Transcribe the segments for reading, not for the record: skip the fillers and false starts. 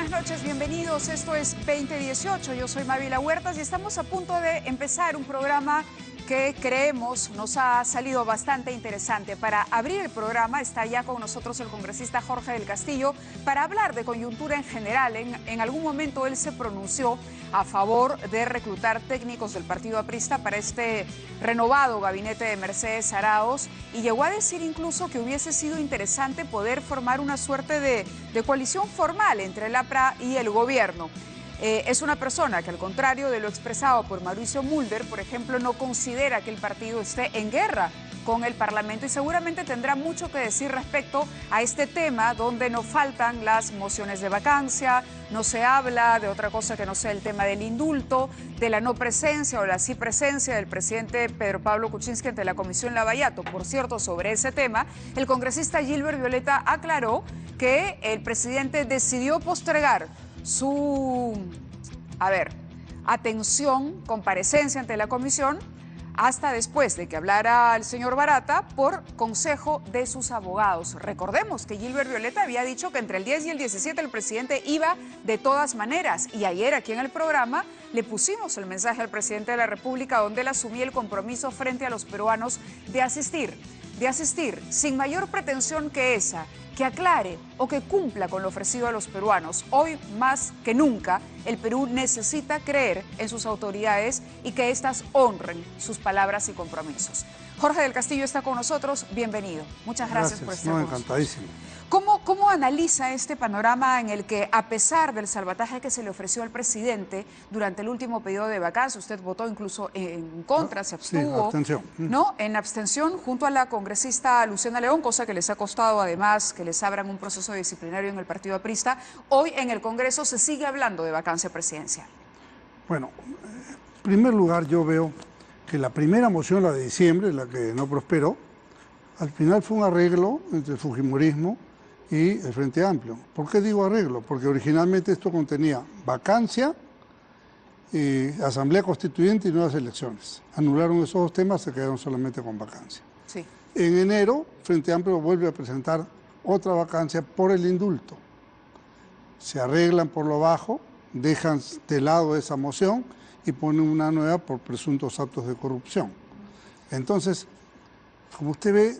buenas noches, bienvenidos. Esto es 2018. Yo soy Mávila Huertas y estamos a punto de empezar un programa que creemos nos ha salido bastante interesante. Para abrir el programa está ya con nosotros el congresista Jorge del Castillo para hablar de coyuntura en general. En algún momento él se pronunció a favor de reclutar técnicos del partido aprista para este renovado gabinete de Mercedes Arauz y llegó a decir incluso que hubiese sido interesante poder formar una suerte de coalición formal entre el APRA y el gobierno. Es una persona que, al contrario de lo expresado por Mauricio Mulder, por ejemplo, no considera que el partido esté en guerra con el Parlamento y seguramente tendrá mucho que decir respecto a este tema donde nos faltan las mociones de vacancia, no se habla de otra cosa que no sea el tema del indulto, de la no presencia o la sí presencia del presidente Pedro Pablo Kuczynski ante la Comisión Lavallato. Por cierto, sobre ese tema, el congresista Gilbert Violeta aclaró que el presidente decidió postergar su, atención, comparecencia ante la comisión, hasta después de que hablara el señor Barata por consejo de sus abogados. Recordemos que Gilbert Violeta había dicho que entre el 10 y el 17 el presidente iba de todas maneras. Y ayer aquí en el programa le pusimos el mensaje al presidente de la República donde él asumía el compromiso frente a los peruanos de asistir sin mayor pretensión que esa, que aclare o que cumpla con lo ofrecido a los peruanos. Hoy más que nunca, el Perú necesita creer en sus autoridades y que éstas honren sus palabras y compromisos. Jorge del Castillo está con nosotros, bienvenido. Muchas gracias por estar con nosotros. Encantadísimo. ¿Cómo analiza este panorama en el que, a pesar del salvataje que se le ofreció al presidente durante el último periodo de vacancia, usted votó incluso en contra, se abstuvo, sí, abstención. ¿no? En abstención junto a la congresista Luciana León, cosa que les ha costado además que les abran un proceso disciplinario en el partido aprista, hoy en el Congreso se sigue hablando de vacancia presidencial? Bueno, en primer lugar yo veo que la primera moción, la de diciembre, la que no prosperó, al final fue un arreglo entre el fujimorismo y el Frente Amplio. ¿Por qué digo arreglo? Porque originalmente esto contenía vacancia, asamblea constituyente y nuevas elecciones. Anularon esos dos temas, se quedaron solamente con vacancia. Sí. En enero, Frente Amplio vuelve a presentar otra vacancia por el indulto. Se arreglan por lo bajo, dejan de lado esa moción y ponen una nueva por presuntos actos de corrupción. Entonces, como usted ve,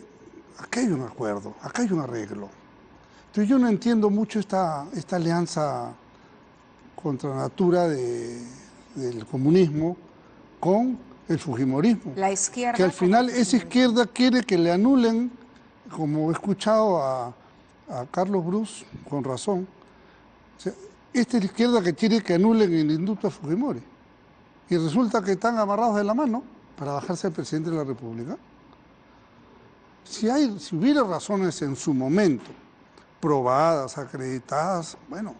acá hay un acuerdo, acá hay un arreglo. Entonces yo no entiendo mucho esta alianza contra natura del comunismo con el fujimorismo. La izquierda. Que al final esa izquierda quiere que le anulen, como he escuchado a Carlos Brus, con razón. O sea, esta es la izquierda que quiere que anulen el indulto a Fujimori. Y resulta que están amarrados de la mano para bajarse al presidente de la República. Si hubiera razones en su momento, probadas, acreditadas, bueno,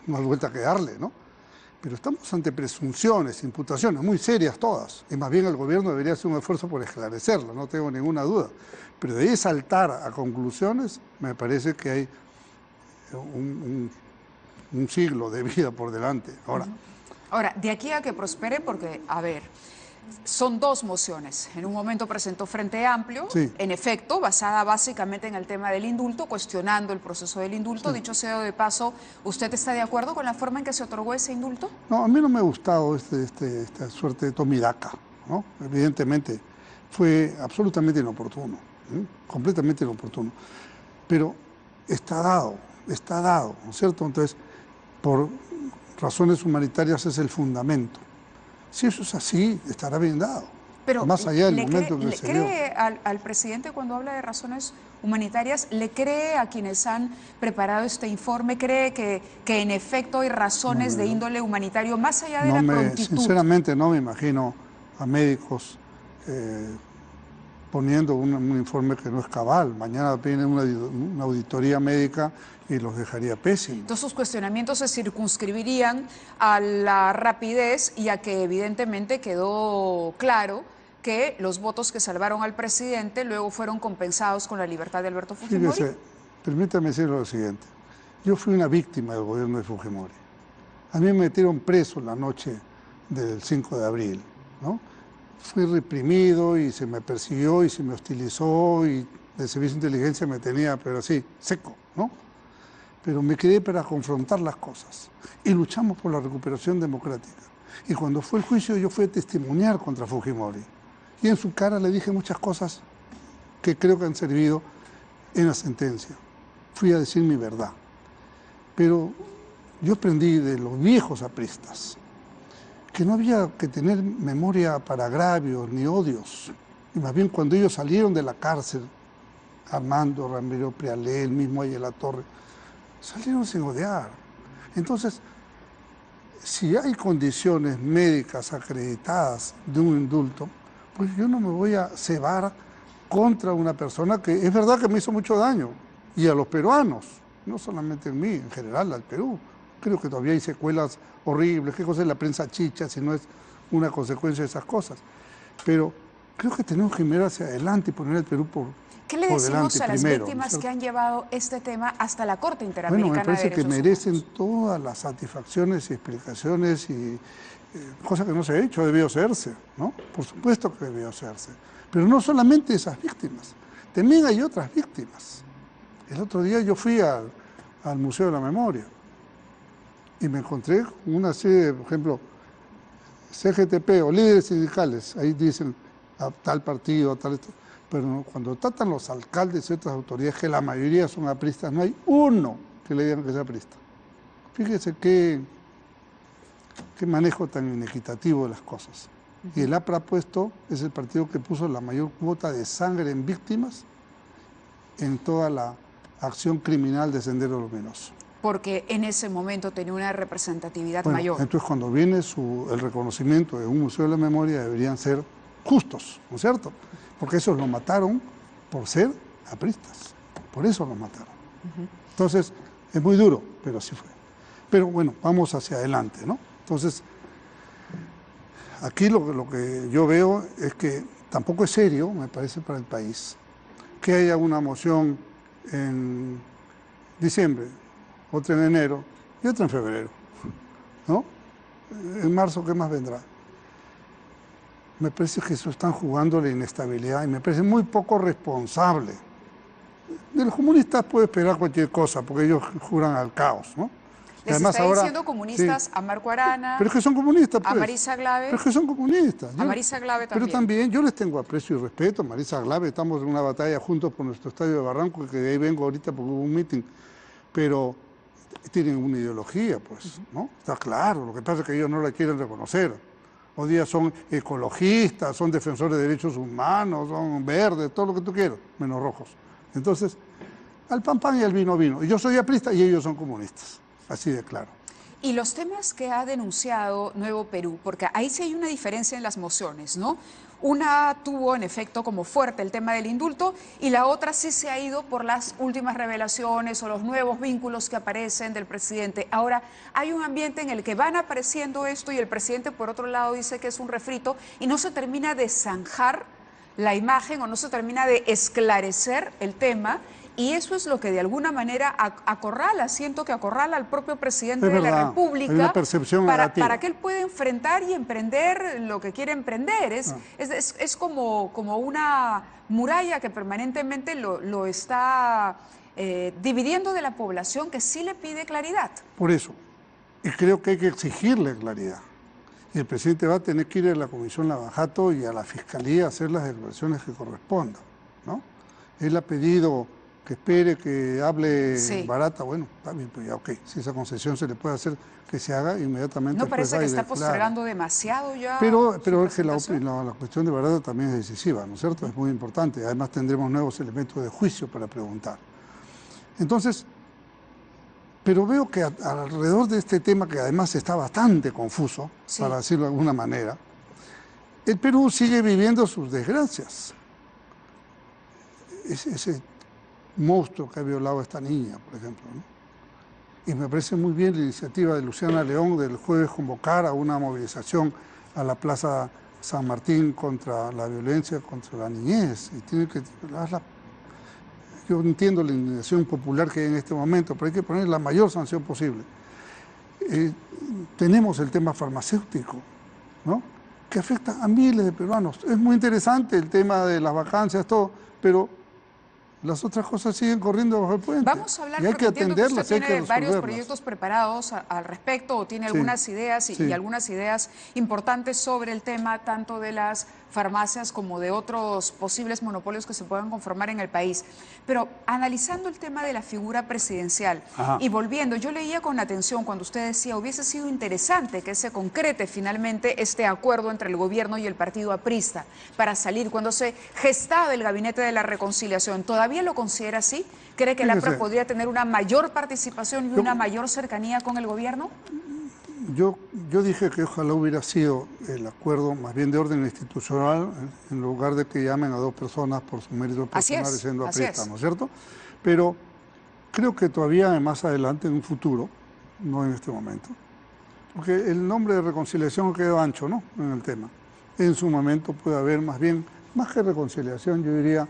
no hay vuelta que darle, ¿no? Pero estamos ante presunciones, imputaciones muy serias todas, y más bien el gobierno debería hacer un esfuerzo por esclarecerlo, no tengo ninguna duda. Pero de ahí saltar a conclusiones, me parece que hay un siglo de vida por delante. Ahora, de aquí a que prospere, porque, son dos mociones. En un momento presentó Frente Amplio, sí, en efecto, basada básicamente en el tema del indulto, cuestionando el proceso del indulto. Sí. Dicho sea de paso, ¿usted está de acuerdo con la forma en que se otorgó ese indulto? No, a mí no me ha gustado esta suerte de tomidaca, ¿no? Evidentemente fue absolutamente inoportuno, completamente inoportuno. Pero está dado, ¿no es cierto? Entonces, por razones humanitarias es el fundamento. Si eso es así, estará bien dado. Pero más allá del momento que se dio. ¿Le cree al presidente cuando habla de razones humanitarias? ¿Le cree a quienes han preparado este informe? ¿Cree que en efecto hay razones de índole humanitario más allá de la prontitud? Sinceramente no me imagino a médicos poniendo un informe que no es cabal. Mañana viene una auditoría médica y los dejaría pésimos. Entonces sus cuestionamientos se circunscribirían a la rapidez y a que evidentemente quedó claro que los votos que salvaron al presidente luego fueron compensados con la libertad de Alberto Fujimori. Fíjese, permítame decir lo siguiente. Yo fui una víctima del gobierno de Fujimori. A mí me metieron preso la noche del 5 de abril, ¿no? Fui reprimido y se me persiguió y se me hostilizó y el servicio de inteligencia me tenía, pero así, seco, ¿no? pero me quedé para confrontar las cosas. Y luchamos por la recuperación democrática. Y cuando fue el juicio, yo fui a testimoniar contra Fujimori. Y en su cara le dije muchas cosas que creo que han servido en la sentencia. Fui a decir mi verdad. Pero yo aprendí de los viejos apristas que no había que tener memoria para agravios ni odios. Y más bien cuando ellos salieron de la cárcel, Armando, Ramiro Prialé, el mismo Ayala Torre, salieron sin odiar. Entonces, si hay condiciones médicas acreditadas de un indulto, pues yo no me voy a cebar contra una persona que es verdad que me hizo mucho daño, y a los peruanos, no solamente en mí, en general al Perú. Creo que todavía hay secuelas horribles. ¿Qué cosa es la prensa chicha si no es una consecuencia de esas cosas? Pero creo que tenemos que mirar hacia adelante y poner al Perú por ¿Qué le decimos a las primero, víctimas ¿no? que han llevado este tema hasta la Corte Interamericana de Derechos Humanos? Bueno, me parece que merecen todas las satisfacciones y explicaciones y cosa que no se ha hecho, debió hacerse, ¿no? Por supuesto que debió hacerse. Pero no solamente esas víctimas, también hay otras víctimas. El otro día yo fui al Museo de la Memoria y me encontré con una serie de, por ejemplo, CGTP o líderes sindicales, ahí dicen a tal partido, a tal esto, pero cuando tratan los alcaldes y otras autoridades, que la mayoría son apristas, no hay uno que le digan que sea aprista. Fíjese qué manejo tan inequitativo de las cosas. Y el APRA puesto es el partido que puso la mayor cuota de sangre en víctimas en toda la acción criminal de Sendero Luminoso. Porque en ese momento tenía una representatividad mayor. Entonces cuando viene el reconocimiento de un Museo de la Memoria deberían ser justos, ¿no es cierto? Porque esos lo mataron por ser apristas, por eso lo mataron. Entonces es muy duro, pero así fue. Pero bueno, vamos hacia adelante, ¿no? Entonces, aquí lo que yo veo es que tampoco es serio, me parece, para el país, que haya una moción en diciembre, otra en enero y otra en febrero, ¿no? En marzo, ¿qué más vendrá? Me parece que eso están jugando la inestabilidad y me parece muy poco responsable. De los comunistas puede esperar cualquier cosa, porque ellos juran al caos, ¿no? Les además, está diciendo comunistas sí, a Marco Arana, pero es que son comunistas, pues. A Marisa Glave. Pero es que son comunistas. A Marisa Glave también. Pero también yo les tengo aprecio y respeto. Marisa Glave, estamos en una batalla juntos por nuestro estadio de Barranco, que de ahí vengo ahorita porque hubo un meeting. Pero tienen una ideología, pues, ¿no? Está claro. Lo que pasa es que ellos no la quieren reconocer. Hoy día son ecologistas, son defensores de derechos humanos, son verdes, todo lo que tú quieras, menos rojos. Entonces, al pan pan y al vino vino. Y yo soy aprista y ellos son comunistas. Así de claro. Y los temas que ha denunciado Nuevo Perú, porque ahí sí hay una diferencia en las mociones, ¿no? Una tuvo en efecto como fuerte el tema del indulto y la otra sí se ha ido por las últimas revelaciones o los nuevos vínculos que aparecen del presidente. Ahora, hay un ambiente en el que van apareciendo esto y el presidente por otro lado dice que es un refrito y no se termina de zanjar la imagen o no se termina de esclarecer el tema. Y eso es lo que de alguna manera acorrala, siento que acorrala al propio presidente de la República. Hay una percepción para que él pueda enfrentar y emprender lo que quiere emprender. Es como una muralla que permanentemente lo está dividiendo de la población que sí le pide claridad. Por eso, y creo que hay que exigirle claridad. Y el presidente va a tener que ir a la Comisión Lavajato y a la Fiscalía a hacer las declaraciones que correspondan, ¿no? Él ha pedido que espere, que hable sí. Barata, bueno, está bien, pues ya, ok, si esa concesión se le puede hacer, que se haga inmediatamente. ¿No parece que está postergando demasiado ya? Pero es que la cuestión de Barata también es decisiva, ¿no es cierto? Es muy importante, además tendremos nuevos elementos de juicio para preguntar. Entonces, pero veo que alrededor de este tema, que además está bastante confuso, sí, para decirlo de alguna manera, el Perú sigue viviendo sus desgracias. Ese monstruo que ha violado a esta niña, por ejemplo, ¿no? Y me parece muy bien la iniciativa de Luciana León del jueves convocar a una movilización a la Plaza San Martín contra la violencia contra la niñez. Y tiene que yo entiendo la indignación popular que hay en este momento, pero hay que poner la mayor sanción posible. Tenemos el tema farmacéutico, ¿no?, que afecta a miles de peruanos. Es muy interesante el tema de las vacancias, todo, pero Las otras cosas siguen corriendo bajo el puente. Vamos a hablar, y hay porque que entiendo que atenderlas, usted hay que tiene varios resolverlas. proyectos preparados al respecto, o tiene Sí, algunas ideas y sí. algunas ideas importantes sobre el tema tanto de las farmacias como de otros posibles monopolios que se puedan conformar en el país. Pero analizando el tema de la figura presidencial Ajá. y volviendo, yo leía con atención cuando usted decía hubiese sido interesante que se concrete finalmente este acuerdo entre el gobierno y el partido aprista para salir cuando se gestaba el gabinete de la reconciliación. ¿Todavía lo considera así? ¿Cree que el APRA Fíjese, podría tener una mayor participación y una mayor cercanía con el gobierno? yo dije que ojalá hubiera sido el acuerdo más bien de orden institucional, en lugar de que llamen a dos personas por su mérito Así personal es, siendo así apristas, es. ¿no es cierto? Pero creo que todavía más adelante, en un futuro, no en este momento, porque el nombre de reconciliación quedó ancho, ¿no?, en el tema. En su momento puede haber más bien, más que reconciliación, yo diría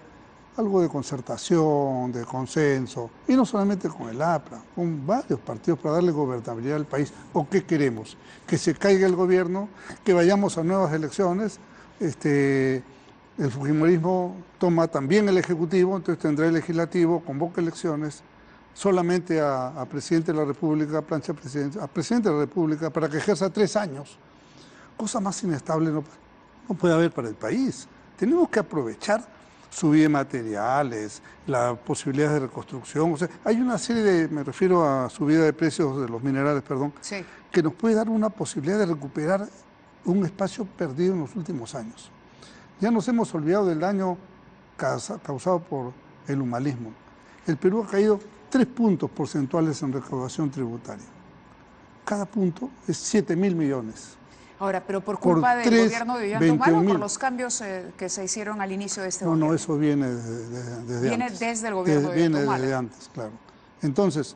algo de concertación, de consenso, y no solamente con el APRA, con varios partidos para darle gobernabilidad al país. ¿O qué queremos? Que se caiga el gobierno, que vayamos a nuevas elecciones. El fujimorismo toma también el Ejecutivo, entonces tendrá el Legislativo, convoca elecciones, solamente a Presidente de la República, plancha a Presidente de la República para que ejerza 3 años. Cosa más inestable no puede haber para el país. Tenemos que aprovechar subida de materiales, la posibilidad de reconstrucción. O sea, hay una serie de, me refiero a subida de precios de los minerales, perdón, Sí. que nos puede dar una posibilidad de recuperar un espacio perdido en los últimos años. Ya nos hemos olvidado del daño causado por el humanismo. El Perú ha caído 3 puntos porcentuales en recaudación tributaria. Cada punto es 7.000 millones. Ahora, pero por culpa del gobierno de Ollanta Humala, por los cambios que se hicieron al inicio de este gobierno. No, eso viene desde antes. Viene desde el gobierno de Viene Ollanta Humala. desde antes, claro. Entonces,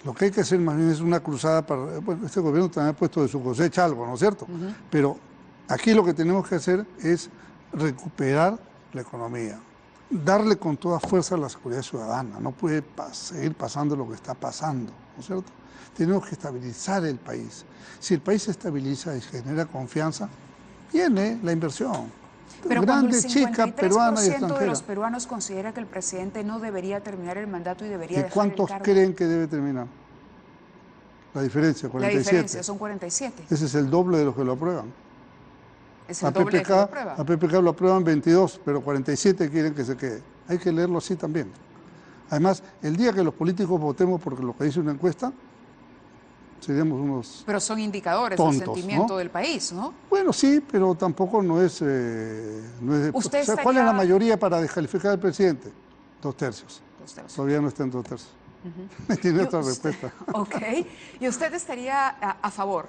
lo que hay que hacer más bien es una cruzada para... Bueno, este gobierno también ha puesto de su cosecha algo, ¿no es cierto? Pero aquí lo que tenemos que hacer es recuperar la economía, darle con toda fuerza a la seguridad ciudadana. No puede seguir pasando lo que está pasando, ¿no es cierto? Tenemos que estabilizar el país. Si el país se estabiliza y genera confianza, viene la inversión. Pero Grande, chica, peruana y extranjera. de los peruanos considera que el presidente no debería terminar el mandato y debería ¿Y dejar cuántos el cargo. creen que debe terminar? La diferencia, 47. La diferencia son 47. Ese es el doble de los que lo aprueban. Es el doble de que lo aprueba. A PPK lo aprueban 22, pero 47 quieren que se quede. Hay que leerlo así también. Además, el día que los políticos votemos por lo que dice una encuesta, seríamos unos... Pero son indicadores tontos, del sentimiento ¿no? del país, ¿no? Bueno, sí, pero tampoco no es... ¿Usted ¿Cuál es la mayoría para descalificar al presidente? 2 tercios. 2 tercios. Todavía no está en 2 tercios. Tiene otra respuesta. Ok. ¿Y usted estaría a favor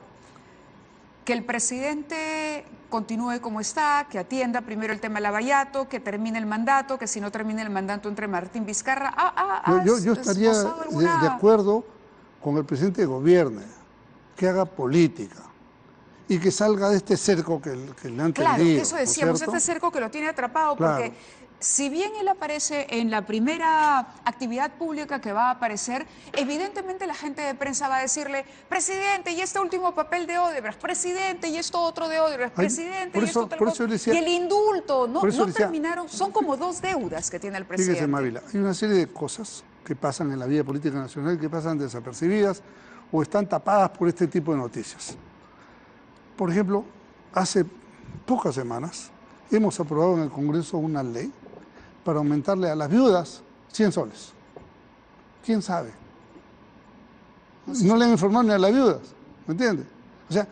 que el presidente continúe como está, que atienda primero el tema de Lavallato, que termine el mandato, que si no termina el mandato entre Martín Vizcarra? Yo estaría de acuerdo con el presidente de gobierno, que haga política y que salga de este cerco que le han tendido. Claro, eso decíamos, ¿no es cierto? este cerco que lo tiene atrapado, Claro. porque si bien él aparece en la primera actividad pública que va a aparecer, evidentemente la gente de prensa va a decirle, presidente, y este último papel de Odebrecht, presidente, y esto otro de Odebrecht, presidente, y esto tal cosa. Y el indulto, no terminaron, son como 2 deudas que tiene el presidente. Fíjese, Mávila, hay una serie de cosas que pasan en la vida política nacional que pasan desapercibidas o están tapadas por este tipo de noticias. Por ejemplo, hace pocas semanas hemos aprobado en el Congreso una ley para aumentarle a las viudas 100 soles. ¿Quién sabe? No le han informado ni a las viudas, ¿me entiende? O sea,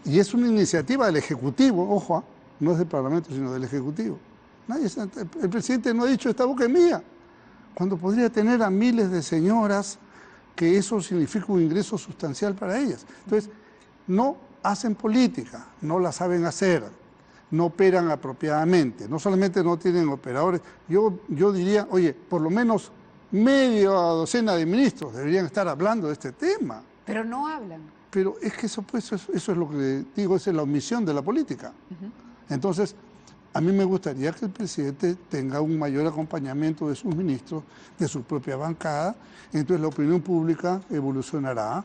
y es una iniciativa del Ejecutivo, ojo, no es del Parlamento, sino del Ejecutivo. El presidente no ha dicho, esta boca es mía, cuando podría tener a miles de señoras que eso significa un ingreso sustancial para ellas. Entonces, no hacen política, no la saben hacer, no operan apropiadamente, no solamente no tienen operadores. Yo diría, oye, por lo menos media docena de ministros deberían estar hablando de este tema. Pero no hablan. Pero es que eso es lo que digo, esa es la omisión de la política. Entonces, a mí me gustaría que el presidente tenga un mayor acompañamiento de sus ministros, de su propia bancada, entonces la opinión pública evolucionará,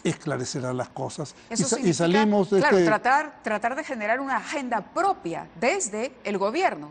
esclarecerá las cosas y salimos de claro, tratar de generar una agenda propia desde el gobierno.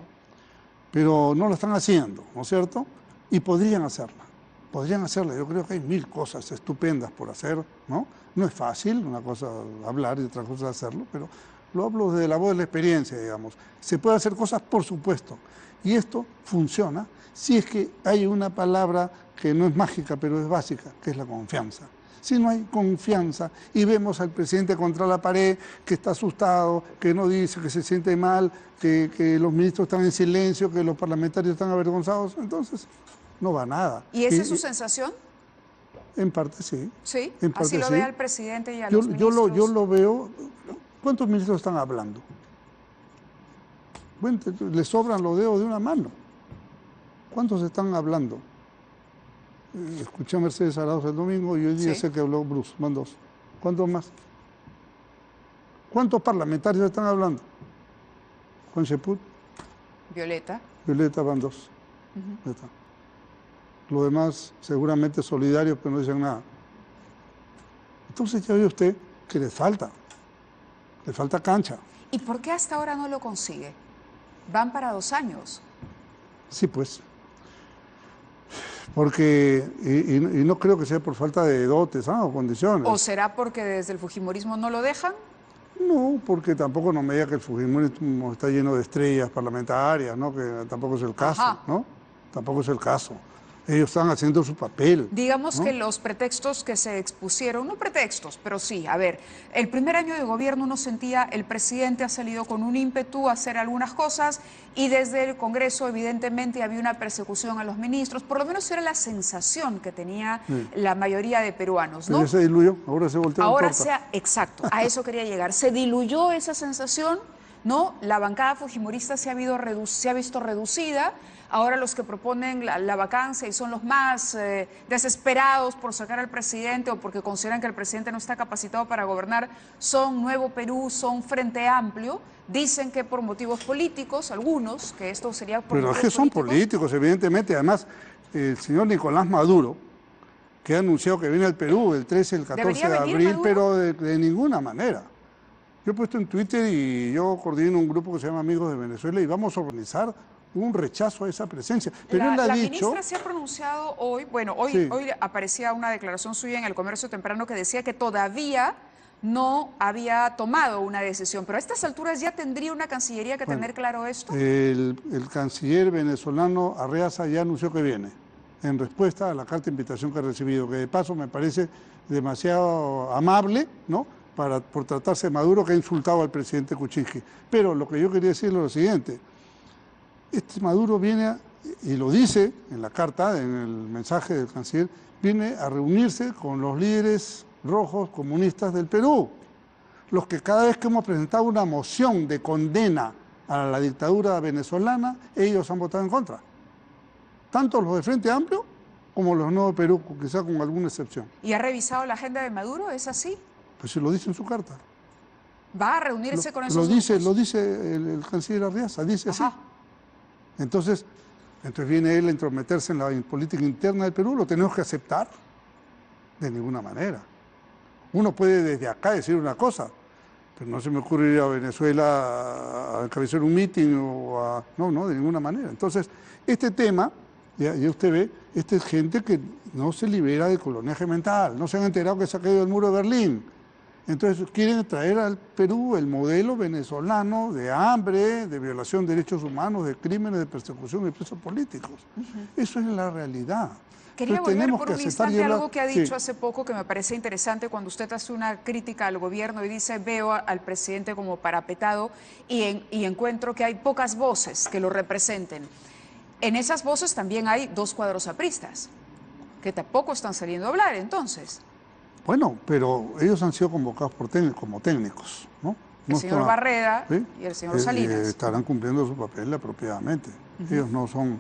pero no lo están haciendo, ¿no es cierto? Y podrían hacerla. Podrían hacerla. Yo creo que hay 1000 cosas estupendas por hacer, ¿no? No es fácil, una cosa hablar y otra cosa hacerlo, pero lo hablo de la voz de la experiencia, digamos. Se puede hacer cosas, por supuesto. Y esto funciona si es que hay una palabra que no es mágica, pero es básica, que es la confianza. Si no hay confianza y vemos al presidente contra la pared, que está asustado, que no dice, que se siente mal, que los ministros están en silencio, que los parlamentarios están avergonzados, entonces no va a nada. ¿Y esa es su sensación? En parte sí. Sí, en parte así lo sí. ve al presidente y a los ministros. Yo lo veo. ¿Cuántos ministros están hablando? Bueno, le sobran los dedos de una mano. ¿Cuántos están hablando? Escuché a Mercedes Arauz el domingo y hoy día sé que habló Bruce, van 2. ¿Cuántos más? ¿Cuántos parlamentarios están hablando? Juan Cheput. Violeta. Violeta van 2. Los demás seguramente solidarios, pero no dicen nada. Entonces ya ve usted que le falta cancha. ¿Y por qué hasta ahora no lo consigue? Van para 2 años. Sí, pues. Porque, y no creo que sea por falta de dotes o condiciones. ¿O será porque desde el fujimorismo no lo dejan? No, porque tampoco no me diga que el fujimorismo está lleno de estrellas parlamentarias, ¿no? Que tampoco es el caso, ¿no? Tampoco es el caso. Ellos están haciendo su papel. Digamos, ¿no? que los pretextos que se expusieron, no pretextos, pero sí, a ver, el primer año de gobierno uno sentía el presidente ha salido con un ímpetu a hacer algunas cosas y desde el Congreso evidentemente había una persecución a los ministros, por lo menos era la sensación que tenía la mayoría de peruanos, ¿no? Pero ya se diluyó, ahora se volteó en torta. Exacto, a eso quería llegar, se diluyó esa sensación, ¿no? La bancada fujimorista se ha visto reducida. Ahora los que proponen la vacancia y son los más desesperados por sacar al presidente o porque consideran que el presidente no está capacitado para gobernar son Nuevo Perú, son Frente Amplio. Dicen que por motivos políticos, algunos, que esto sería por Pero es motivos que son políticos, evidentemente. Además, el señor Nicolás Maduro, que ha anunciado que viene al Perú el 13 y el 14 de abril, Maduro? Pero de ninguna manera. Yo he puesto en Twitter y yo coordino un grupo que se llama Amigos de Venezuela y vamos a organizar un rechazo a esa presencia. Pero él ha la dicho... ministra se ha pronunciado hoy, bueno, hoy aparecía una declaración suya en El Comercio Temprano que decía que todavía no había tomado una decisión, pero a estas alturas ya tendría una Cancillería que tener claro esto. El canciller venezolano Arreaza ya anunció que viene, en respuesta a la carta de invitación que ha recibido, que de paso me parece demasiado amable, ¿no?, por tratarse de Maduro, que ha insultado al presidente Kuczynski. Pero lo que yo quería decirle es lo siguiente: este Maduro viene, y lo dice en la carta, en el mensaje del canciller, viene a reunirse con los líderes rojos comunistas del Perú, los que cada vez que hemos presentado una moción de condena a la dictadura venezolana, ellos han votado en contra. Tanto los de Frente Amplio como los Nuevo Perú, quizá con alguna excepción. ¿Y ha revisado la agenda de Maduro? ¿Es así? Pues se lo dice en su carta. ¿Va a reunirse con esos grupos? Lo dice el canciller Arreaza, dice así. Entonces viene él a entrometerse en la política interna del Perú, ¿lo tenemos que aceptar? De ninguna manera. Uno puede desde acá decir una cosa, pero no se me ocurre ir a Venezuela a encabezar un mitin o a... No, de ninguna manera. Entonces, este tema, ya usted ve, esta es gente que no se libera del coloniaje mental, no se han enterado que se ha caído el muro de Berlín. Entonces quieren traer al Perú el modelo venezolano de hambre, de violación de derechos humanos, de crímenes, de persecución de presos políticos. Eso es la realidad. Quería volver por un instante algo que ha dicho hace poco que me parece interesante cuando usted hace una crítica al gobierno y dice veo al presidente como parapetado y encuentro que hay pocas voces que lo representen. En esas voces también hay 2 cuadros apristas que tampoco están saliendo a hablar entonces. Bueno, pero ellos han sido convocados como técnicos, ¿no? El señor Barreda y el señor Salinas. Estarán cumpliendo su papel apropiadamente. Ellos no son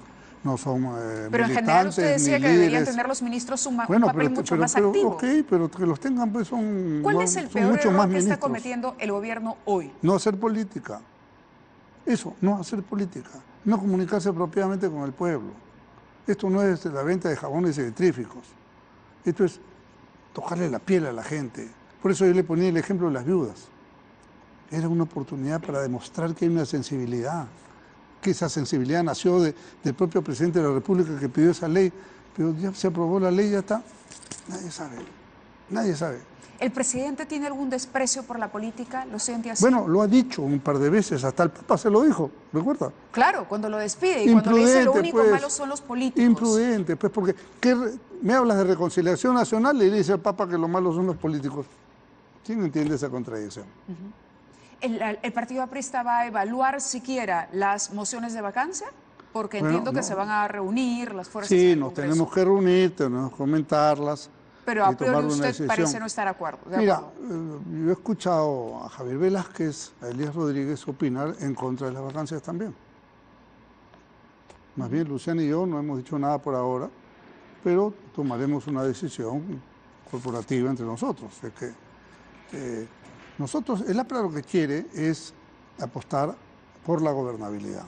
pero en general usted decía que deberían tener los ministros un papel mucho más activo. Ok, pero que los tengan pues ¿Cuál es el peor error que está cometiendo el gobierno hoy? No hacer política. Eso, no hacer política. No comunicarse apropiadamente con el pueblo. Esto no es la venta de jabones electríficos. Esto es tocarle la piel a la gente. Por eso yo le ponía el ejemplo de las viudas. Era una oportunidad para demostrar que hay una sensibilidad. que esa sensibilidad nació del propio presidente de la República que pidió esa ley, pero ya se aprobó la ley, ya está. Nadie sabe, nadie sabe. ¿El presidente tiene algún desprecio por la política? ¿Lo siente así? Bueno, lo ha dicho un par de veces, hasta el Papa se lo dijo, ¿recuerda? Claro, cuando lo despide y cuando le dice lo único pues, malo son los políticos. Imprudente, pues, porque me hablas de reconciliación nacional y le dice al Papa que lo malo son los políticos. ¿Quién entiende esa contradicción? ¿El partido aprista va a evaluar siquiera las mociones de vacancia? Porque entiendo que se van a reunir las fuerzas del Congreso. Sí, nos tenemos que reunir, tenemos que comentarlas. Pero a priori usted parece no estar de acuerdo. Mira, yo he escuchado a Javier Velázquez, a Elías Rodríguez opinar en contra de las vacancias también. Más bien, Luciana y yo no hemos dicho nada por ahora, pero tomaremos una decisión corporativa entre nosotros. Es que nosotros, el APRA lo que quiere es apostar por la gobernabilidad.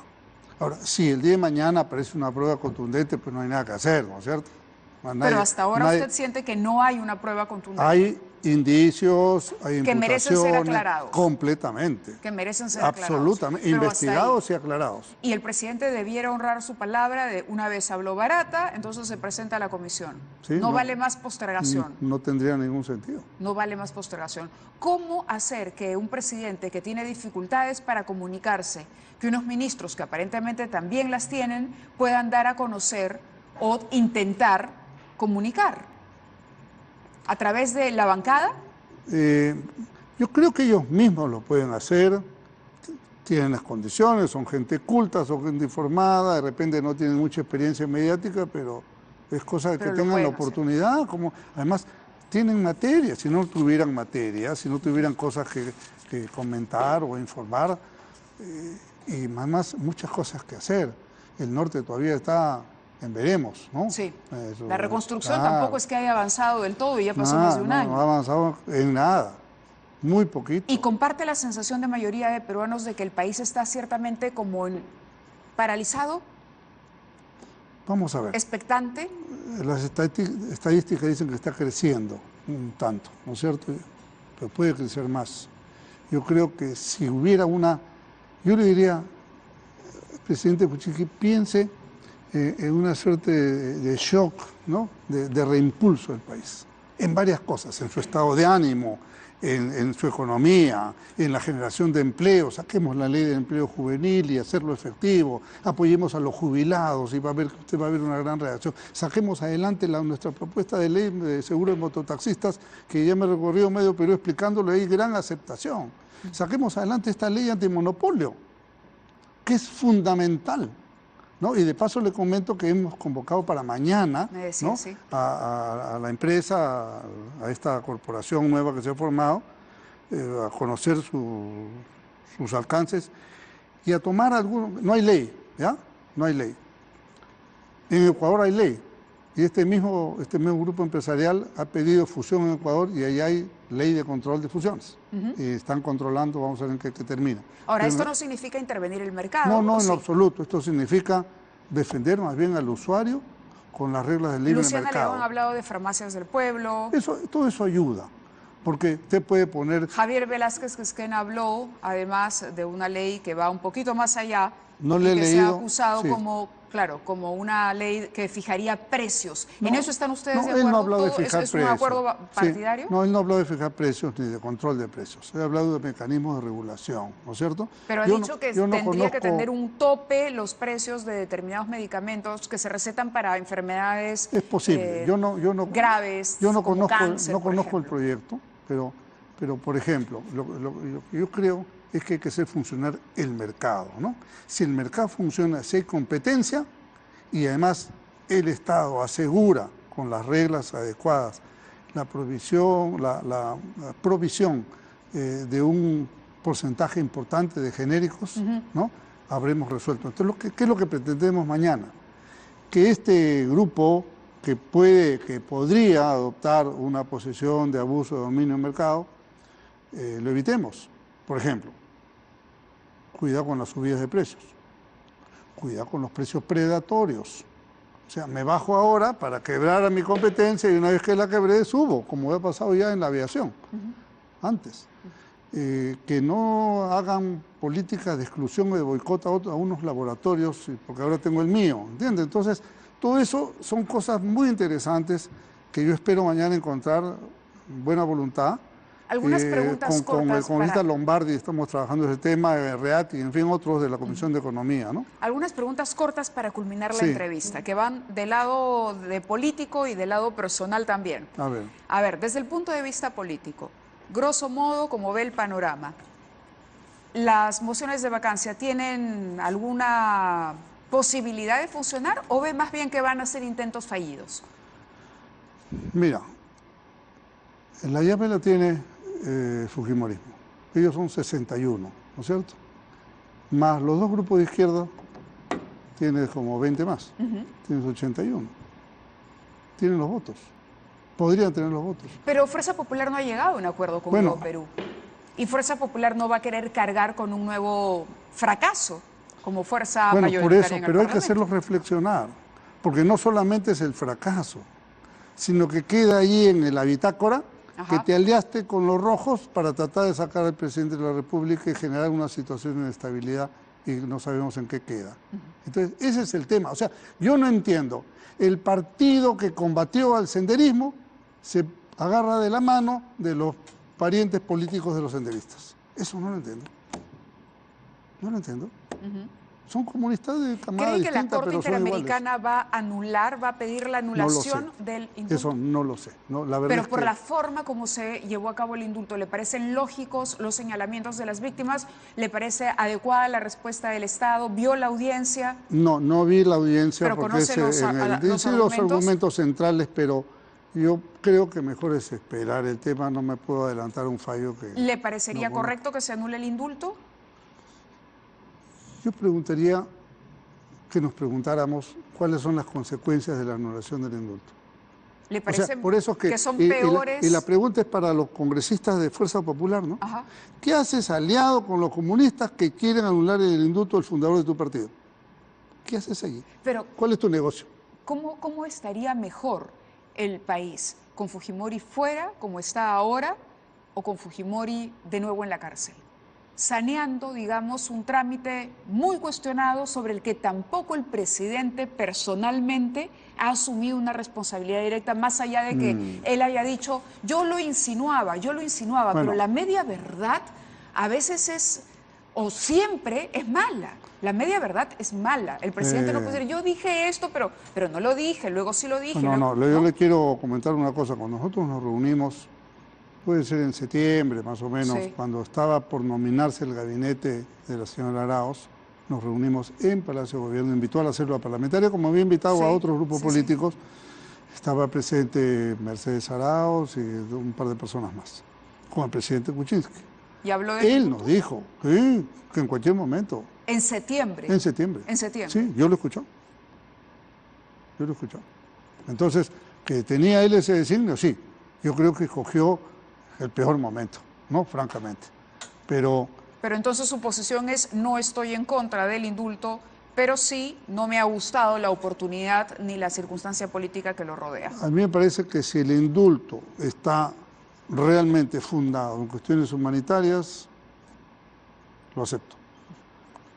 Ahora, si el día de mañana aparece una prueba contundente, pues no hay nada que hacer, ¿no es cierto? Pero hasta ahora usted siente que no hay una prueba contundente. Hay indicios, hay imputaciones. Que merecen ser aclarados. Completamente. Que merecen ser aclarados. Absolutamente. Investigados y aclarados. Y el presidente debiera honrar su palabra de una vez habló barata, entonces se presenta a la comisión. ¿Sí? No vale más postergación. No tendría ningún sentido. No vale más postergación. ¿Cómo hacer que un presidente que tiene dificultades para comunicarse, que unos ministros que aparentemente también las tienen, puedan dar a conocer o intentar comunicar? ¿A través de la bancada? Yo creo que ellos mismos lo pueden hacer, tienen las condiciones, son gente culta, son gente informada, de repente no tienen mucha experiencia mediática, pero es cosa de que tengan la oportunidad, como además tienen materia, si no tuvieran materia, si no tuvieran cosas que comentar o informar, y además muchas cosas que hacer. El norte todavía está en veremos, ¿no? Sí, la reconstrucción tampoco es que haya avanzado del todo y ya pasó más de un año. No ha avanzado en nada, muy poquito. ¿Y comparte la sensación de mayoría de peruanos de que el país está ciertamente como paralizado? Vamos a ver. ¿Expectante? Las estadísticas dicen que está creciendo un tanto, ¿no es cierto? Pero puede crecer más. Yo creo que si hubiera yo le diría al presidente Kuczynski, piense en una suerte de shock, ¿no? de reimpulso del país, en varias cosas, en su estado de ánimo, en su economía, en la generación de empleo. Saquemos la ley de empleo juvenil y hacerlo efectivo, apoyemos a los jubilados y usted va a ver una gran reacción. Saquemos adelante nuestra propuesta de ley de seguro de mototaxistas, que ya me recorrió medio Perú explicándolo, hay gran aceptación. Saquemos adelante esta ley antimonopolio, que es fundamental. ¿No? Y de paso le comento que hemos convocado para mañana, ¿no? Sí, a la empresa, a esta corporación nueva que se ha formado, a conocer sus alcances y a tomar algunos. No hay ley, ¿ya? No hay ley. En Ecuador hay ley. Y este mismo grupo empresarial ha pedido fusión en Ecuador y ahí hay ley de control de fusiones. Y están controlando, vamos a ver en qué termina. Ahora, ¿esto no significa intervenir el mercado? No, en absoluto. Esto significa defender más bien al usuario con las reglas del libre mercado. Luciana León ha hablado de farmacias del pueblo. Todo eso ayuda, porque usted puede poner... Javier Velázquez Quesquén habló, además, de una ley que va un poquito más allá, no le he leído, se ha acusado como una ley que fijaría precios. ¿En eso están ustedes de acuerdo? Él no habló de fijar precios. ¿Es un acuerdo partidario? No, él no habló de fijar precios ni de control de precios. Él ha hablado de mecanismos de regulación, ¿no es cierto? Pero ha dicho que tendría que tener un tope los precios de determinados medicamentos que se recetan para enfermedades es posible. Graves, yo no como conozco, cáncer, no conozco el proyecto, pero por ejemplo, lo que yo creo es que hay que hacer funcionar el mercado, ¿no? Si el mercado funciona, si hay competencia y además el Estado asegura con las reglas adecuadas la provisión de un porcentaje importante de genéricos, ¿no? Habremos resuelto. Entonces, ¿qué es lo que pretendemos mañana? Que este grupo que podría adoptar una posición de abuso de dominio del mercado, lo evitemos. Por ejemplo, cuidado con las subidas de precios, cuidado con los precios predatorios. O sea, me bajo ahora para quebrar a mi competencia y una vez que la quebré subo, como ha pasado ya en la aviación, antes. que no hagan políticas de exclusión o de boicot a unos laboratorios, porque ahora tengo el mío, ¿entiendes? Entonces, todo eso son cosas muy interesantes que yo espero mañana encontrar buena voluntad. Algunas preguntas con el cortas congresista para... Lombardi estamos trabajando ese tema, REAT y en fin otros de la Comisión de Economía, ¿no? Algunas preguntas cortas para culminar la Sí. entrevista, que van del lado de político y del lado personal también. A ver, desde el punto de vista político, grosso modo, como ve el panorama, ¿las mociones de vacancia tienen alguna posibilidad de funcionar o ve más bien que van a ser intentos fallidos? Mira, la llave la tiene Fujimorismo. Ellos son 61, ¿no es cierto? Más los dos grupos de izquierda, tienes como 20 más. Tienes 81. Tienen los votos. Podrían tener los votos. Pero Fuerza Popular no ha llegado a un acuerdo con Nuevo Perú. Y Fuerza Popular no va a querer cargar con un nuevo fracaso como fuerza mayoritaria por eso, en el pero hay que Parlamento. hacerlos reflexionar. Porque no solamente es el fracaso, sino que queda ahí en la bitácora que te aliaste con los rojos para tratar de sacar al presidente de la República y generar una situación de inestabilidad y no sabemos en qué queda. Entonces, ese es el tema. O sea, yo no entiendo. El partido que combatió al senderismo se agarra de la mano de los parientes políticos de los senderistas. Eso no lo entiendo. No lo entiendo. Son comunistas de camada ¿Cree que la distinta, Corte pero son Interamericana va a anular, va a pedir la anulación del indulto? Eso no lo sé. No, la verdad Pero es por que... la forma como se llevó a cabo el indulto, ¿le parecen lógicos los señalamientos de las víctimas? ¿Le parece adecuada la respuesta del Estado? ¿Vio la audiencia? No, no vi la audiencia. ¿Pero porque conoce los los argumentos centrales, pero yo creo que mejor es esperar el tema. No me puedo adelantar a un fallo que... ¿Le parecería correcto que se anule el indulto? Yo preguntaría que nos preguntáramos cuáles son las consecuencias de la anulación del indulto. ¿Le parece por eso que son peores? Y la pregunta es para los congresistas de Fuerza Popular, ¿no? Ajá. ¿Qué haces aliado con los comunistas que quieren anular el indulto del fundador de tu partido? ¿Qué haces allí? Pero, ¿cuál es tu negocio? ¿Cómo estaría mejor el país? ¿Con Fujimori fuera, como está ahora, o con Fujimori de nuevo en la cárcel? Saneando, digamos, un trámite muy cuestionado sobre el que tampoco el presidente personalmente ha asumido una responsabilidad directa, más allá de que él haya dicho, yo lo insinuaba, pero la media verdad a veces es, o siempre es mala. La media verdad es mala. El presidente no puede decir, yo dije esto, pero no lo dije, luego sí lo dije. Yo le quiero comentar una cosa. Cuando nosotros nos reunimos, puede ser en septiembre más o menos, cuando estaba por nominarse el gabinete de la señora Arauz, nos reunimos en Palacio de Gobierno, invitó a la célula parlamentaria, como había invitado a otros grupos políticos, estaba presente Mercedes Arauz y un par de personas más, con el presidente Kuczynski. ¿Y habló de Él nos dijo que en cualquier momento. ¿En septiembre? En septiembre. ¿En septiembre? Sí, yo lo he escuchado. Entonces, que tenía él ese designio, sí. Yo creo que escogió el peor momento, ¿no? Francamente. Pero entonces su posición es, no estoy en contra del indulto, pero sí no me ha gustado la oportunidad ni la circunstancia política que lo rodea. A mí me parece que si el indulto está realmente fundado en cuestiones humanitarias, lo acepto.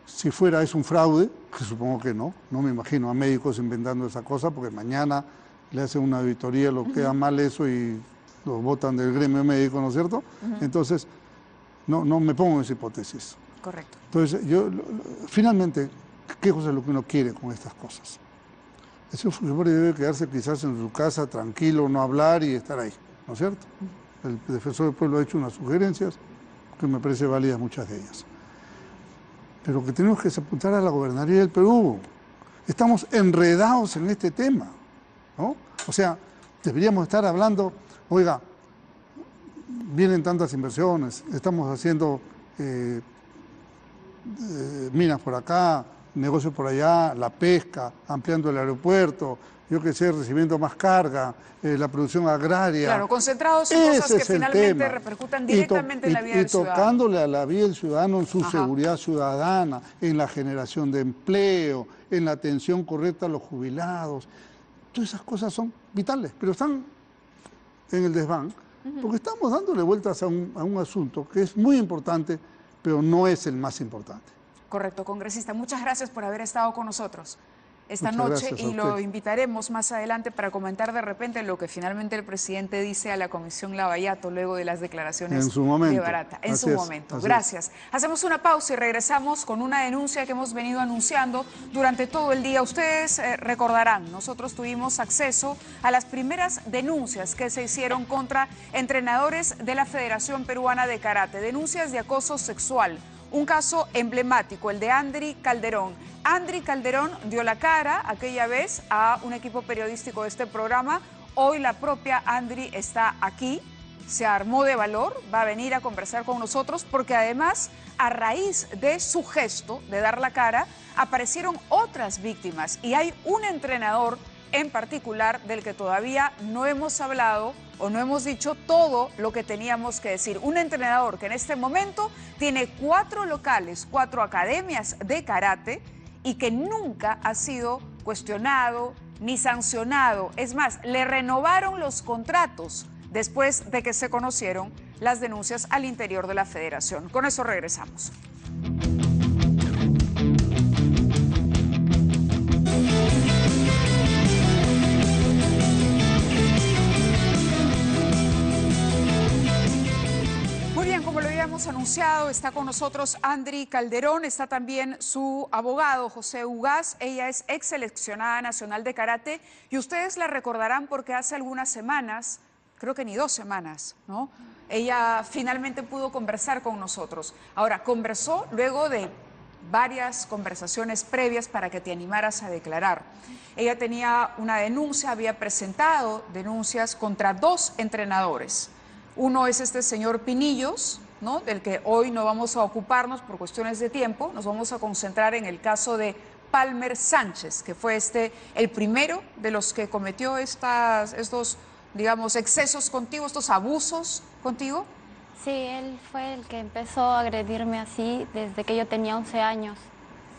Si fuera es un fraude, que supongo que no me imagino a médicos inventando esa cosa, porque mañana le hacen una auditoría, lo queda mal eso y los votan del gremio médico, ¿no es cierto? Entonces, no me pongo en esa hipótesis. Correcto. Entonces, finalmente, ¿qué cosa es lo que uno quiere con estas cosas? El señor Fujimori debe quedarse quizás en su casa tranquilo, no hablar y estar ahí, ¿no es cierto? El defensor del pueblo ha hecho unas sugerencias que me parece válidas muchas de ellas. Pero que tenemos que apuntar a la gobernaría del Perú. Estamos enredados en este tema, ¿no? O sea, deberíamos estar hablando, oiga, vienen tantas inversiones, estamos haciendo minas por acá, negocios por allá, la pesca, ampliando el aeropuerto, yo qué sé, recibiendo más carga, la producción agraria. Claro, concentrados en cosas que finalmente repercutan directamente en la vida del ciudadano. Y tocándole a la vida del ciudadano en su seguridad ciudadana, en la generación de empleo, en la atención correcta a los jubilados. Todas esas cosas son vitales, pero están en el desván Porque estamos dándole vueltas a un asunto que es muy importante, pero no es el más importante. Correcto, congresista. Muchas gracias por haber estado con nosotros esta Muchas noche gracias a y lo usted. invitaremos más adelante para comentar de repente lo que finalmente el presidente dice a la Comisión Lavallato luego de las declaraciones En su momento. de Barata. En Así su es, momento. así Gracias. Hacemos una pausa y regresamos con una denuncia que hemos venido anunciando durante todo el día. Ustedes recordarán, nosotros tuvimos acceso a las primeras denuncias que se hicieron contra entrenadores de la Federación Peruana de Karate, denuncias de acoso sexual. Un caso emblemático, el de Andri Calderón. Andri Calderón dio la cara aquella vez a un equipo periodístico de este programa. Hoy la propia Andri está aquí, se armó de valor, va a venir a conversar con nosotros porque además, a raíz de su gesto de dar la cara, aparecieron otras víctimas y hay un entrenador en particular del que todavía no hemos hablado o no hemos dicho todo lo que teníamos que decir. Un entrenador que en este momento tiene 4 locales, 4 academias de karate y que nunca ha sido cuestionado ni sancionado. Es más, le renovaron los contratos después de que se conocieron las denuncias al interior de la federación. Con eso regresamos. Como lo habíamos anunciado, está con nosotros Andri Calderón, está también su abogado José Ugaz. Ella es ex seleccionada nacional de karate y ustedes la recordarán porque hace algunas semanas, creo que ni 2 semanas, ¿no? Ella finalmente pudo conversar con nosotros. Ahora, conversó luego de varias conversaciones previas para que te animaras a declarar. Ella tenía una denuncia, había presentado denuncias contra 2 entrenadores. Uno es este señor Pinillos, ¿no?, del que hoy no vamos a ocuparnos por cuestiones de tiempo. Nos vamos a concentrar en el caso de Palmer Sánchez, que fue el primero de los que cometió estos, digamos, excesos contigo, estos abusos contigo. Sí, él fue el que empezó a agredirme así desde que yo tenía 11 años.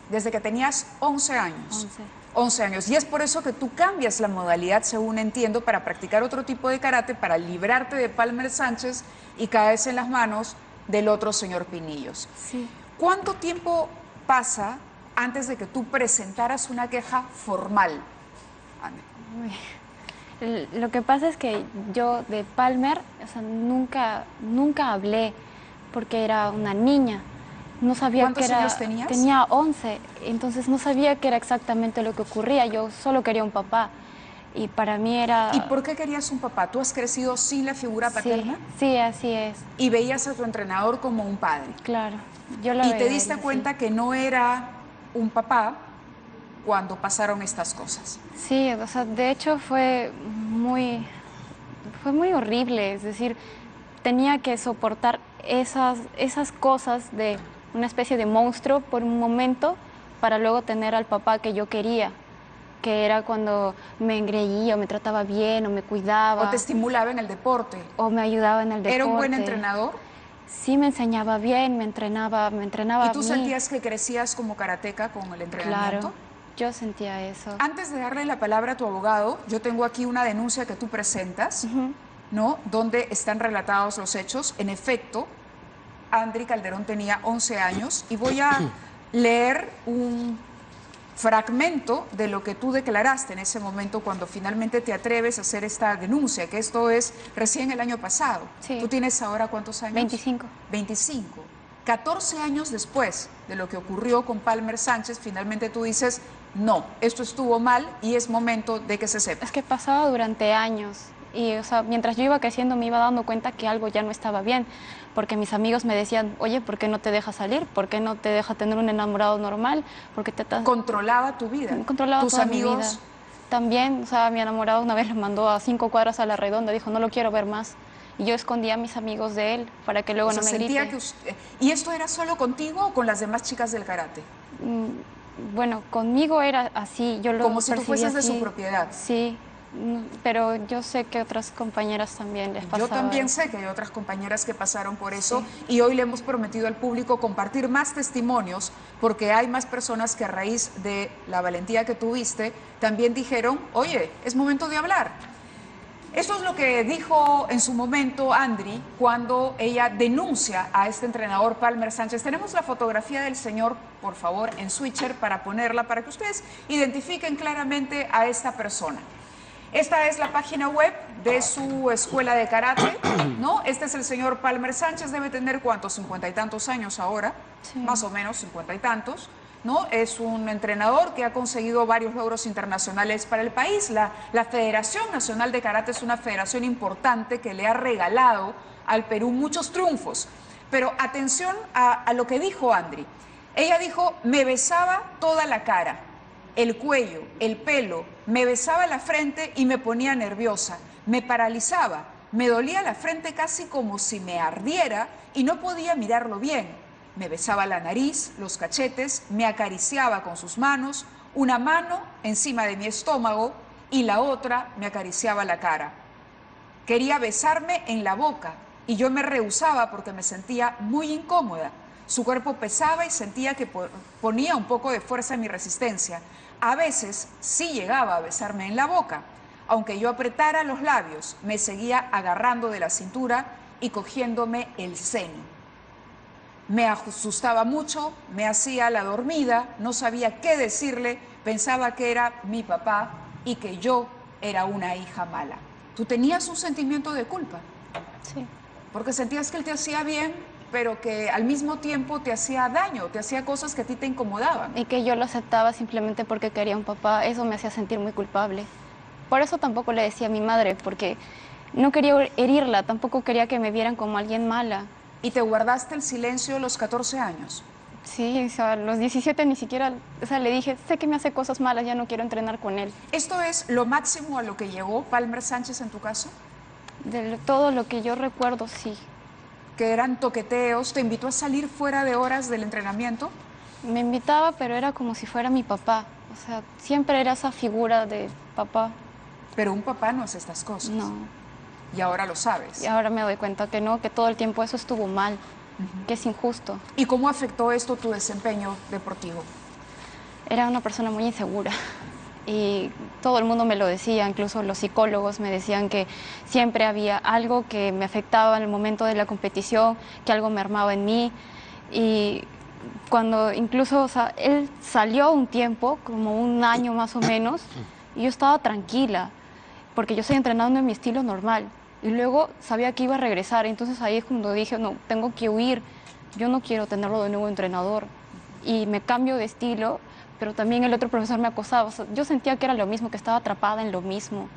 Desde que tenías 11 años. 11. 11 años. Y es por eso que tú cambias la modalidad, según entiendo, para practicar otro tipo de karate, para librarte de Palmer Sánchez y caes en las manos del otro señor Pinillos. Sí. ¿Cuánto tiempo pasa antes de que tú presentaras una queja formal? Lo que pasa es que yo de Palmer, o sea, nunca hablé porque era una niña. No sabía ¿Cuántos que era, años tenías? Tenía 11, entonces no sabía qué era exactamente lo que ocurría. Yo solo quería un papá y para mí era... ¿Y por qué querías un papá? ¿Tú has crecido sin la figura paterna? Sí, así es. Y veías a tu entrenador como un padre. Claro, yo lo Y veía te diste así. cuenta que no era un papá cuando pasaron estas cosas. Sí, o sea, de hecho fue muy horrible, es decir, tenía que soportar esas cosas de una especie de monstruo por un momento para luego tener al papá que yo quería, que era cuando me engreía o me trataba bien o me cuidaba. O te estimulaba en el deporte. O me ayudaba en el deporte. ¿Era un buen entrenador? Sí, me enseñaba bien, me entrenaba ¿Y tú a mí. sentías que crecías como karateca con el entrenamiento? Claro, yo sentía eso. Antes de darle la palabra a tu abogado, yo tengo aquí una denuncia que tú presentas, ¿no?, donde están relatados los hechos. En efecto, Andri Calderón tenía 11 años y voy a leer un fragmento de lo que tú declaraste en ese momento cuando finalmente te atreves a hacer esta denuncia, que esto es recién el año pasado. Sí. ¿Tú tienes ahora cuántos años? 25. 25. 14 años después de lo que ocurrió con Palmer Sánchez, finalmente tú dices, no, esto estuvo mal y es momento de que se sepa. Es que pasaba durante años y, o sea, mientras yo iba creciendo me iba dando cuenta que algo ya no estaba bien, porque mis amigos me decían, oye, ¿por qué no te deja salir? ¿Por qué no te deja tener un enamorado normal? ¿Por qué te ¿Controlaba tu vida? Controlaba ¿Tus toda amigos? mi vida. También, o sea, mi enamorado una vez le mandó a 5 cuadras a la redonda, dijo, no lo quiero ver más. Y yo escondía a mis amigos de él para que luego no me grite. ¿Y esto era solo contigo o con las demás chicas del karate? Bueno, conmigo era así, yo lo como si tú percibía fueses de así. su propiedad. Sí, pero yo sé que otras compañeras también les pasaba. Yo también sé que hay otras compañeras que pasaron por eso, sí. Y hoy le hemos prometido al público compartir más testimonios porque hay más personas que a raíz de la valentía que tuviste también dijeron, oye, es momento de hablar. Esto es lo que dijo en su momento Andri cuando ella denuncia a este entrenador Palmer Sánchez. Tenemos la fotografía del señor, por favor, en Switcher para ponerla, para que ustedes identifiquen claramente a esta persona. Esta es la página web de su escuela de karate, ¿no? Este es el señor Palmer Sánchez, debe tener, ¿cuántos? 50 y tantos años ahora, Sí. más o menos 50 y tantos, ¿no? Es un entrenador que ha conseguido varios logros internacionales para el país. La Federación Nacional de Karate es una federación importante que le ha regalado al Perú muchos triunfos. Pero atención a lo que dijo Andri. Ella dijo, me besaba toda la cara, el cuello, el pelo, me besaba la frente y me ponía nerviosa, me paralizaba, me dolía la frente casi como si me ardiera y no podía mirarlo bien. Me besaba la nariz, los cachetes, me acariciaba con sus manos, una mano encima de mi estómago y la otra me acariciaba la cara. Quería besarme en la boca y yo me rehusaba porque me sentía muy incómoda. Su cuerpo pesaba y sentía que ponía un poco de fuerza en mi resistencia. A veces sí llegaba a besarme en la boca. Aunque yo apretara los labios, me seguía agarrando de la cintura y cogiéndome el seno. Me asustaba mucho, me hacía la dormida, no sabía qué decirle, pensaba que era mi papá y que yo era una hija mala. ¿Tú tenías un sentimiento de culpa? Sí. Porque sentías que él te hacía bien, pero que al mismo tiempo te hacía daño, te hacía cosas que a ti te incomodaban. Y que yo lo aceptaba simplemente porque quería un papá, eso me hacía sentir muy culpable. Por eso tampoco le decía a mi madre, porque no quería herirla, tampoco quería que me vieran como alguien mala. ¿Y te guardaste el silencio a los 14 años? Sí, o sea, a los 17 ni siquiera, o sea, le dije, sé que me hace cosas malas, ya no quiero entrenar con él. ¿Esto es lo máximo a lo que llegó Palmer Sánchez en tu caso? De todo lo que yo recuerdo, sí. Que eran toqueteos, ¿te invitó a salir fuera de horas del entrenamiento? Me invitaba, pero era como si fuera mi papá. O sea, siempre era esa figura de papá. Pero un papá no hace estas cosas. No. Y ahora lo sabes. Y ahora me doy cuenta que no, que todo el tiempo eso estuvo mal, que es injusto. ¿Y cómo afectó esto tu desempeño deportivo? Era una persona muy insegura y todo el mundo me lo decía, incluso los psicólogos me decían que siempre había algo que me afectaba en el momento de la competición, que algo me armaba en mí. Y cuando incluso, o sea, él salió un tiempo, como un año más o menos, y yo estaba tranquila, porque yo estoy entrenando en mi estilo normal. Y luego sabía que iba a regresar, entonces ahí es cuando dije, no, tengo que huir, yo no quiero tenerlo de nuevo entrenador. Y me cambio de estilo, pero también el otro profesor me acosaba. O sea, yo sentía que era lo mismo, que estaba atrapada en lo mismo.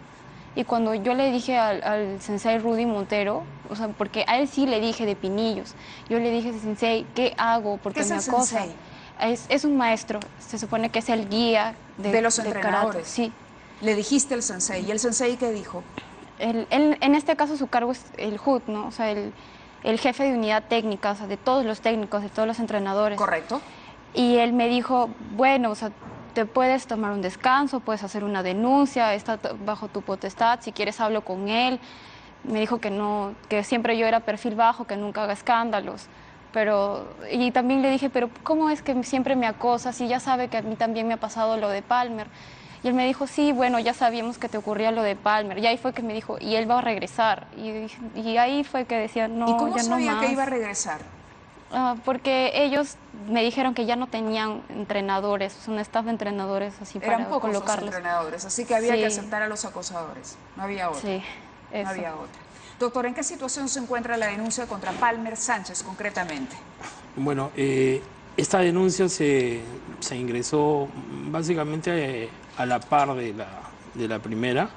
Y cuando yo le dije al sensei Rudy Montero, o sea, porque a él sí le dije de pinillos, yo le dije, sensei, ¿qué hago? Porque ¿Qué es me el acosa. sensei? Es un maestro, se supone que es el guía De los karate. entrenadores. Sí. Le dijiste al sensei, ¿y el sensei qué dijo? En este caso su cargo es el HUD, ¿no? O sea, el jefe de unidad técnica, o sea, de todos los técnicos, de todos los entrenadores. ¿Correcto? Y él me dijo, bueno, o sea, te puedes tomar un descanso, puedes hacer una denuncia, está bajo tu potestad, si quieres hablo con él. Me dijo que no, que siempre yo era perfil bajo, que nunca haga escándalos. Y también le dije, pero ¿cómo es que siempre me acosa si ya sabe que a mí también me ha pasado lo de Palmer? Y él me dijo, sí, bueno, ya sabíamos que te ocurría lo de Palmer. Y ahí fue que me dijo, y él va a regresar. Y ahí fue que decía, no, ¿Y cómo ya no sabía más. que iba a regresar? Porque ellos me dijeron que ya no tenían entrenadores, un staff de entrenadores así Eran para pocos los colocarlos. entrenadores, así que había Sí. que aceptar a los acosadores. No había otra. Sí, No eso. había otra. Doctor, ¿en qué situación se encuentra la denuncia contra Palmer Sánchez concretamente? Bueno, esta denuncia se ingresó básicamente a la par de la primera,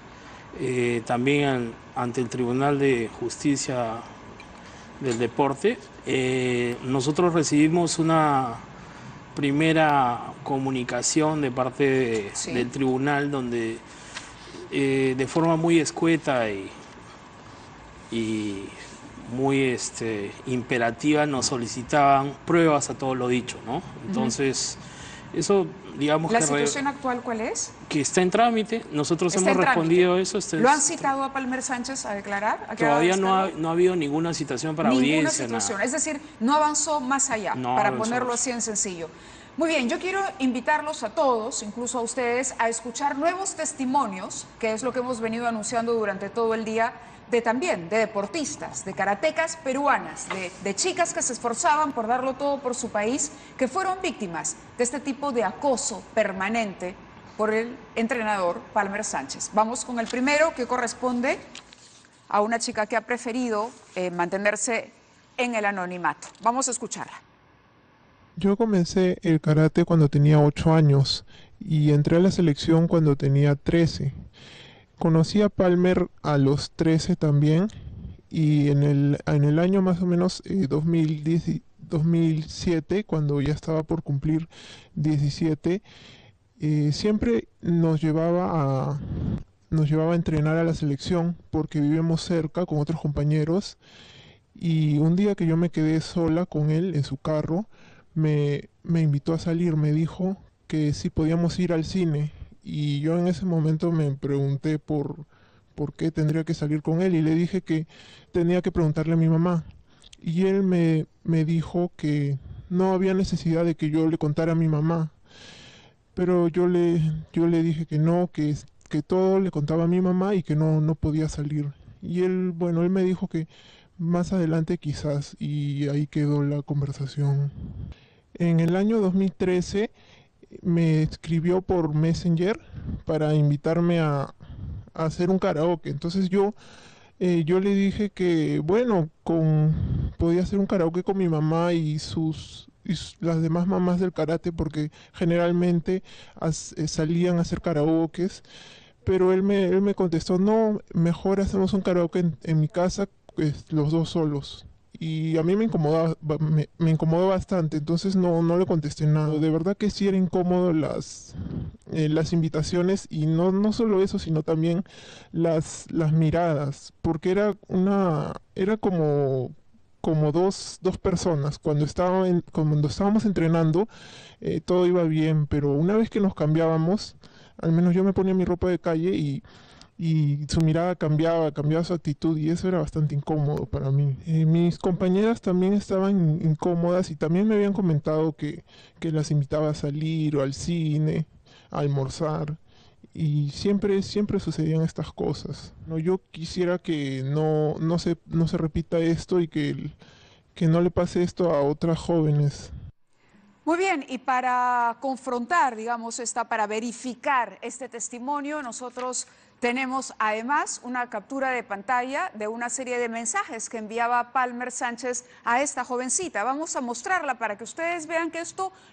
también ante el Tribunal de Justicia del Deporte. Nosotros recibimos una primera comunicación de parte Sí. del tribunal donde de forma muy escueta y muy imperativa nos solicitaban pruebas a todo lo dicho, ¿no? Entonces, eso digamos ¿La situación actual cuál es? que está en trámite, nosotros Está hemos en respondido trámite. a eso. ¿Lo han citado a Palmer Sánchez a declarar? ¿A que haga Todavía descargo? no ha habido ninguna citación para Ninguna audiencia, situación, nada. es decir, no avanzó más allá, No para avanzó ponerlo más. así en sencillo. Muy bien, yo quiero invitarlos a todos, incluso a ustedes, a escuchar nuevos testimonios, que es lo que hemos venido anunciando durante todo el día, de deportistas, de karatecas peruanas, de chicas que se esforzaban por darlo todo por su país, que fueron víctimas de este tipo de acoso permanente por el entrenador Palmer Sánchez. Vamos con el primero, que corresponde a una chica que ha preferido mantenerse en el anonimato. Vamos a escucharla. Yo comencé el karate cuando tenía 8 años y entré a la selección cuando tenía 13. Conocí a Palmer a los 13 también y en el año más o menos 2007, cuando ya estaba por cumplir 17, siempre nos llevaba a entrenar a la selección porque vivíamos cerca con otros compañeros, y un día que yo me quedé sola con él en su carro, me invitó a salir, me dijo que si podíamos ir al cine, y yo en ese momento me pregunté por qué tendría que salir con él, y le dije que tenía que preguntarle a mi mamá, y él me dijo que no había necesidad de que yo le contara a mi mamá, pero yo le dije que no, que todo le contaba a mi mamá y que no podía salir, y él me dijo que más adelante quizás, y ahí quedó la conversación. En el año 2013 me escribió por Messenger para invitarme a hacer un karaoke. Entonces yo le dije que podía hacer un karaoke con mi mamá y las demás mamás del karate, porque generalmente salían a hacer karaokes, pero él me contestó: no, mejor hacemos un karaoke en mi casa, los dos solos. Y a mí me incomodó bastante, entonces no le contesté nada. De verdad que sí era incómodo las invitaciones, y no solo eso, sino también las miradas, porque era como dos personas. Cuando estábamos entrenando, todo iba bien, pero una vez que nos cambiábamos, al menos yo me ponía mi ropa de calle y su mirada cambiaba su actitud, y eso era bastante incómodo para mí. Mis compañeras también estaban incómodas y también me habían comentado que las invitaba a salir o al cine, a almorzar, y siempre sucedían estas cosas. No, yo quisiera que no se repita esto, y que no le pase esto a otras jóvenes. Muy bien, y para confrontar, para verificar este testimonio, nosotros tenemos además una captura de pantalla de una serie de mensajes que enviaba Palmer Sánchez a esta jovencita. Vamos a mostrarla para que ustedes vean que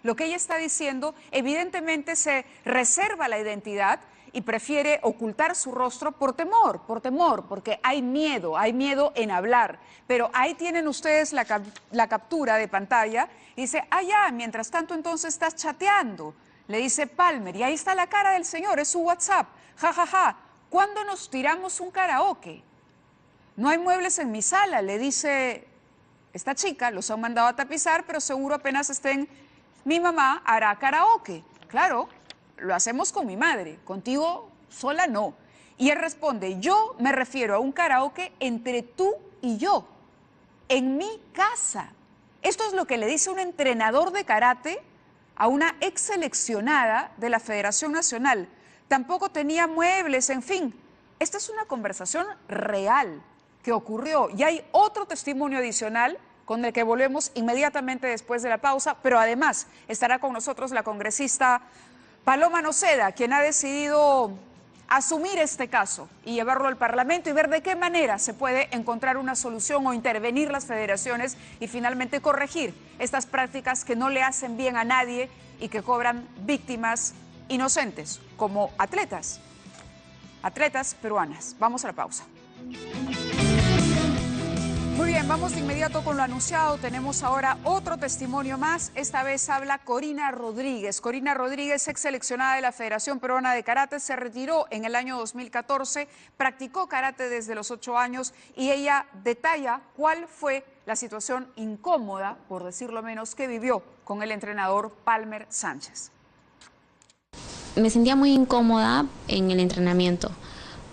lo que ella está diciendo, evidentemente se reserva la identidad y prefiere ocultar su rostro por temor, porque hay miedo en hablar. Pero ahí tienen ustedes la captura de pantalla. Dice: ya, mientras tanto entonces estás chateando, le dice Palmer, y ahí está la cara del señor, es su WhatsApp. ¿Cuándo nos tiramos un karaoke? No hay muebles en mi sala, le dice esta chica, los han mandado a tapizar, pero seguro apenas estén, mi mamá hará karaoke. Claro, lo hacemos con mi madre, contigo sola no. Y él responde: yo me refiero a un karaoke entre tú y yo, en mi casa. Esto es lo que le dice un entrenador de karate a una ex seleccionada de la Federación Nacional. Tampoco tenía muebles, en fin. Esta es una conversación real que ocurrió. Y hay otro testimonio adicional con el que volvemos inmediatamente después de la pausa, pero además estará con nosotros la congresista Paloma Noceda, quien ha decidido asumir este caso y llevarlo al Parlamento y ver de qué manera se puede encontrar una solución o intervenir las federaciones y finalmente corregir estas prácticas que no le hacen bien a nadie y que cobran víctimas inocentes, como atletas peruanas. Vamos a la pausa. Muy bien, vamos de inmediato con lo anunciado. Tenemos ahora otro testimonio más. Esta vez habla Corina Rodríguez. Corina Rodríguez, ex seleccionada de la Federación Peruana de Karate, se retiró en el año 2014, practicó karate desde los 8 años y ella detalla cuál fue la situación incómoda, por decirlo menos, que vivió con el entrenador Palmer Sánchez. Me sentía muy incómoda en el entrenamiento,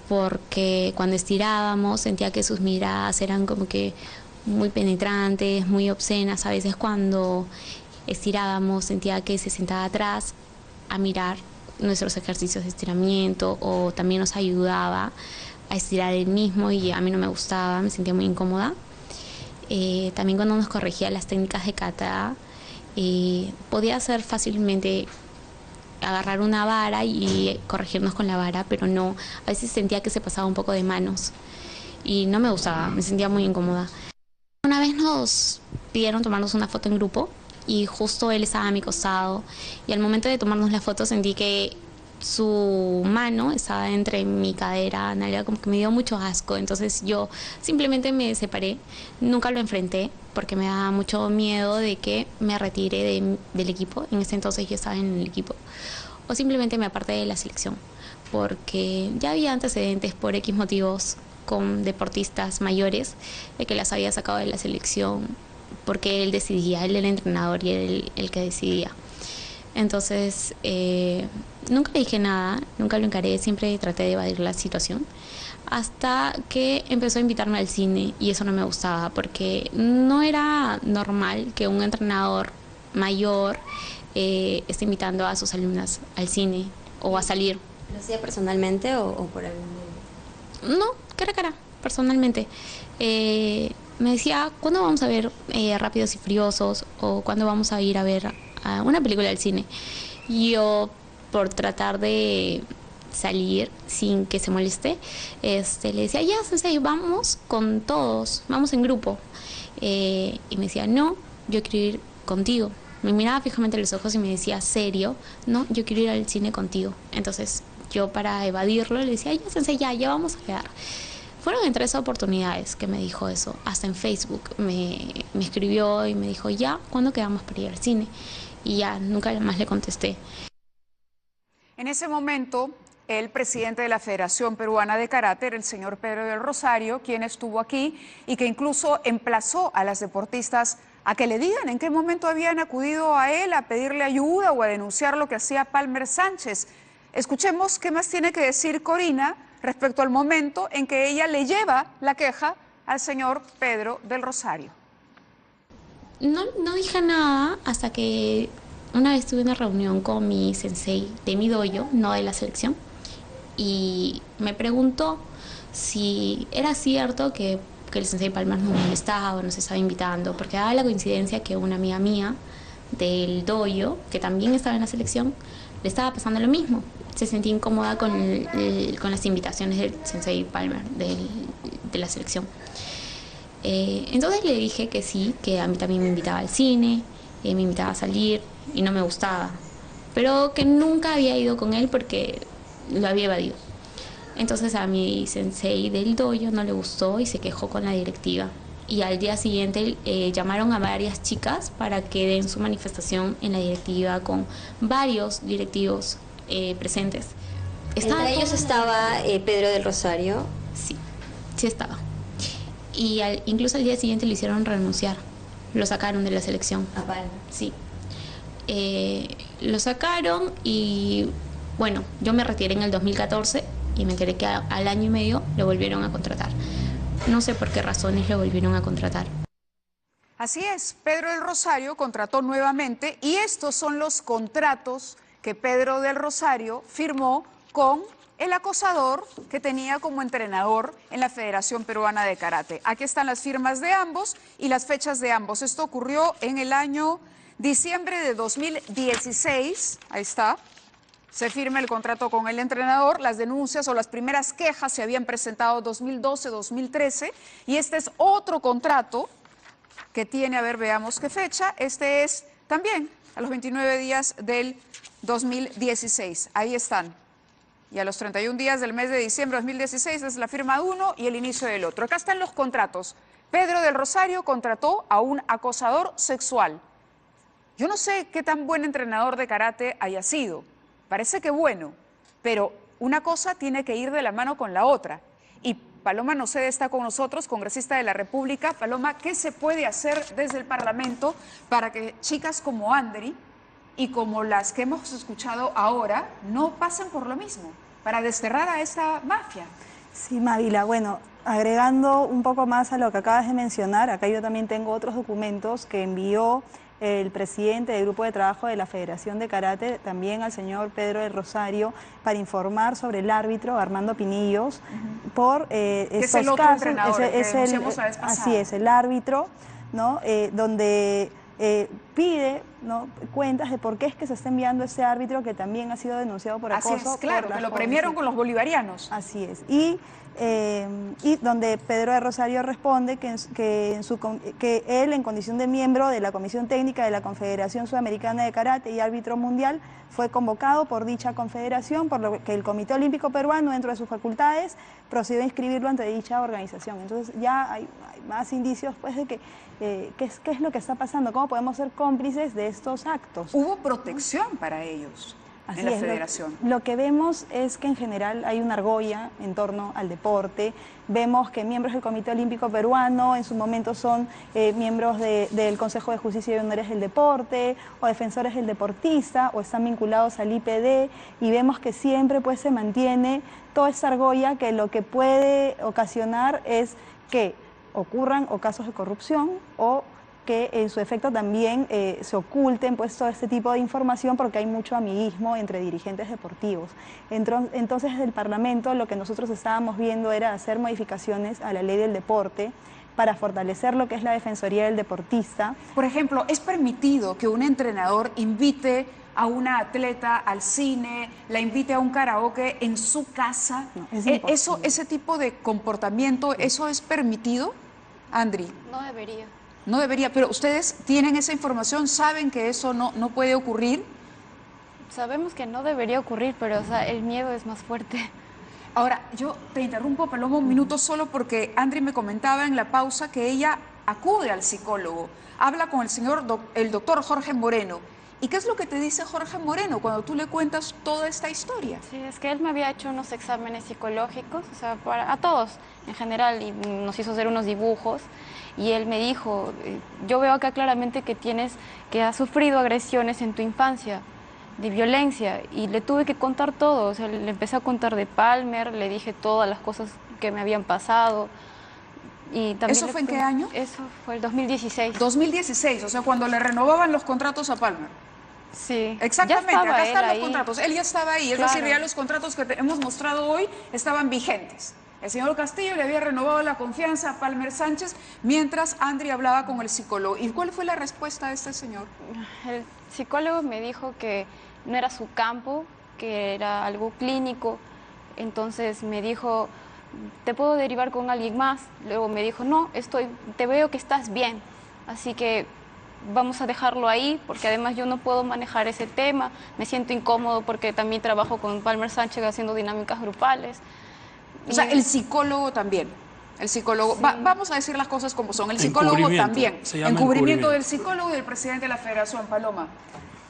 porque cuando estirábamos sentía que sus miradas eran como que muy penetrantes, muy obscenas. A veces cuando estirábamos, sentía que se sentaba atrás a mirar nuestros ejercicios de estiramiento, o también nos ayudaba a estirar él mismo y a mí no me gustaba, me sentía muy incómoda. También cuando nos corregía las técnicas de kata, podía hacer fácilmente agarrar una vara y corregirnos con la vara, pero no, a veces sentía que se pasaba un poco de manos y no me gustaba, me sentía muy incómoda. Una vez nos pidieron tomarnos una foto en grupo y justo él estaba a mi costado, y al momento de tomarnos la foto sentí que su mano estaba entre mi cadera, nalga, como que me dio mucho asco. Entonces yo simplemente me separé, nunca lo enfrenté porque me daba mucho miedo de que me retire del equipo. En ese entonces yo estaba en el equipo, o simplemente me aparté de la selección porque ya había antecedentes por X motivos con deportistas mayores de que las había sacado de la selección porque él decidía, él era el entrenador y él el que decidía. Entonces, nunca le dije nada, nunca lo encaré, siempre traté de evadir la situación, hasta que empezó a invitarme al cine, y eso no me gustaba, porque no era normal que un entrenador mayor esté invitando a sus alumnas al cine o a salir. ¿Lo hacía personalmente o por algún medio? No, cara a cara, personalmente. Me decía, ¿cuándo vamos a ver Rápidos y Furiosos? ¿O cuándo vamos a ir a ver una película al cine? Y yo, por tratar de salir sin que se moleste, le decía, ya, sensei, vamos con todos, vamos en grupo. Y me decía, no, yo quiero ir contigo. Me miraba fijamente a los ojos y me decía, ¿serio? No, yo quiero ir al cine contigo. Entonces yo, para evadirlo, le decía, ya, sensei, ya vamos a quedar. Fueron en 3 oportunidades que me dijo eso. Hasta en Facebook me escribió y me dijo, ya, ¿cuándo quedamos para ir al cine? Y ya, nunca más le contesté. En ese momento, el presidente de la Federación Peruana de Karate era el señor Pedro del Rosario, quien estuvo aquí y que incluso emplazó a las deportistas a que le digan en qué momento habían acudido a él a pedirle ayuda o a denunciar lo que hacía Palmer Sánchez. Escuchemos qué más tiene que decir Corina respecto al momento en que ella le lleva la queja al señor Pedro del Rosario. No dije nada hasta que una vez tuve una reunión con mi sensei de mi dojo, no de la selección, y me preguntó si era cierto que el sensei Palmer nos molestaba o nos estaba invitando, porque daba la coincidencia que una amiga mía del dojo, que también estaba en la selección, le estaba pasando lo mismo. Se sentía incómoda con las invitaciones del sensei Palmer de la selección. Entonces le dije que sí, que a mí también me invitaba al cine, me invitaba a salir y no me gustaba, pero que nunca había ido con él porque lo había evadido. Entonces a mi sensei del dojo no le gustó y se quejó con la directiva. Y al día siguiente llamaron a varias chicas para que den su manifestación en la directiva con varios directivos presentes. ¿Entre ellos estaba Pedro del Rosario? Sí estaba. Y incluso al día siguiente le hicieron renunciar. Lo sacaron de la selección. ¿A Palmer? Sí. Lo sacaron y, bueno, yo me retiré en el 2014 y me enteré que al año y medio lo volvieron a contratar. No sé por qué razones lo volvieron a contratar. Así es, Pedro del Rosario contrató nuevamente y estos son los contratos que Pedro del Rosario firmó con el acosador que tenía como entrenador en la Federación Peruana de Karate. Aquí están las firmas de ambos y las fechas de ambos. Esto ocurrió en el año diciembre de 2016, ahí está. Se firma el contrato con el entrenador, las denuncias o las primeras quejas se habían presentado en 2012-2013 y este es otro contrato que tiene, a ver, veamos qué fecha, este es también a los 29 días del 2016, ahí están. Y a los 31 días del mes de diciembre de 2016 es la firma de uno y el inicio del otro. Acá están los contratos. Pedro del Rosario contrató a un acosador sexual. Yo no sé qué tan buen entrenador de karate haya sido. Parece que bueno, pero una cosa tiene que ir de la mano con la otra. Y Paloma Noceda está con nosotros, congresista de la República. Paloma, ¿qué se puede hacer desde el Parlamento para que chicas como Andri y como las que hemos escuchado ahora no pasen por lo mismo, para desterrar a esta mafia? Sí, Mávila, bueno, agregando un poco más a lo que acabas de mencionar, acá yo también tengo otros documentos que envió el presidente del grupo de trabajo de la Federación de Karate, también al señor Pedro del Rosario, para informar sobre el árbitro Armando Pinillos por estos es el otro casos. entrenador que denunciamos la vez pasada. Así es, el árbitro, ¿no? Donde pide, ¿no?, cuentas de por qué es que se está enviando ese árbitro que también ha sido denunciado por acoso. Así es, claro, que lo premiaron con los bolivarianos. Así es. Y donde Pedro de Rosario responde que él, en condición de miembro de la Comisión Técnica de la Confederación Sudamericana de Karate y árbitro mundial, fue convocado por dicha confederación, por lo que el Comité Olímpico Peruano, dentro de sus facultades, procedió a inscribirlo ante dicha organización. Entonces ya hay más indicios, pues, de que qué es lo que está pasando, cómo podemos ser cómplices de estos actos. Hubo protección para ellos en la federación. Lo que vemos es que en general hay una argolla en torno al deporte. Vemos que miembros del Comité Olímpico Peruano en su momento son miembros del Consejo de Justicia y Honores del Deporte o defensores del deportista o están vinculados al IPD, y vemos que siempre, pues, se mantiene toda esta argolla, que lo que puede ocasionar es que ocurran o casos de corrupción o que en su efecto también se oculten, pues, todo este tipo de información, porque hay mucho amiguismo entre dirigentes deportivos. Entonces, desde el Parlamento lo que nosotros estábamos viendo era hacer modificaciones a la ley del deporte para fortalecer lo que es la defensoría del deportista. Por ejemplo, ¿es permitido que un entrenador invite a una atleta al cine, la invite a un karaoke en su casa? No, es imposible. Ese tipo de comportamiento, ¿eso es permitido, Andri? No debería. No debería, pero ustedes tienen esa información, saben que eso no puede ocurrir. Sabemos que no debería ocurrir, pero, o sea, el miedo es más fuerte. Ahora, yo te interrumpo, Paloma, un minuto solo, porque Andri me comentaba en la pausa que ella acude al psicólogo, habla con el doctor Jorge Moreno. ¿Y qué es lo que te dice Jorge Moreno cuando tú le cuentas toda esta historia? Sí, es que él me había hecho unos exámenes psicológicos, o sea, a todos en general, y nos hizo hacer unos dibujos, y él me dijo, yo veo acá claramente que has sufrido agresiones en tu infancia, de violencia, y le tuve que contar todo, o sea, le empecé a contar de Palmer, le dije todas las cosas que me habían pasado. Y también ¿Eso fue en qué año? Eso fue el 2016. 2016, o sea, cuando le renovaban los contratos a Palmer. Sí. Exactamente, acá están los ahí. contratos. Él ya estaba ahí, es decir, ya los contratos que te hemos mostrado hoy estaban vigentes. El señor Castillo le había renovado la confianza a Palmer Sánchez mientras Andri hablaba con el psicólogo. ¿Y cuál fue la respuesta de este señor? El psicólogo me dijo que no era su campo, que era algo clínico. Entonces me dijo, ¿te puedo derivar con alguien más? Luego me dijo, no, te veo que estás bien, así que vamos a dejarlo ahí, porque además yo no puedo manejar ese tema, me siento incómodo porque también trabajo con Palmer Sánchez haciendo dinámicas grupales. O sea, el psicólogo también. El psicólogo, sí. Vamos a decir las cosas como son, el psicólogo también. Encubrimiento del psicólogo y del presidente de la Federación, Paloma.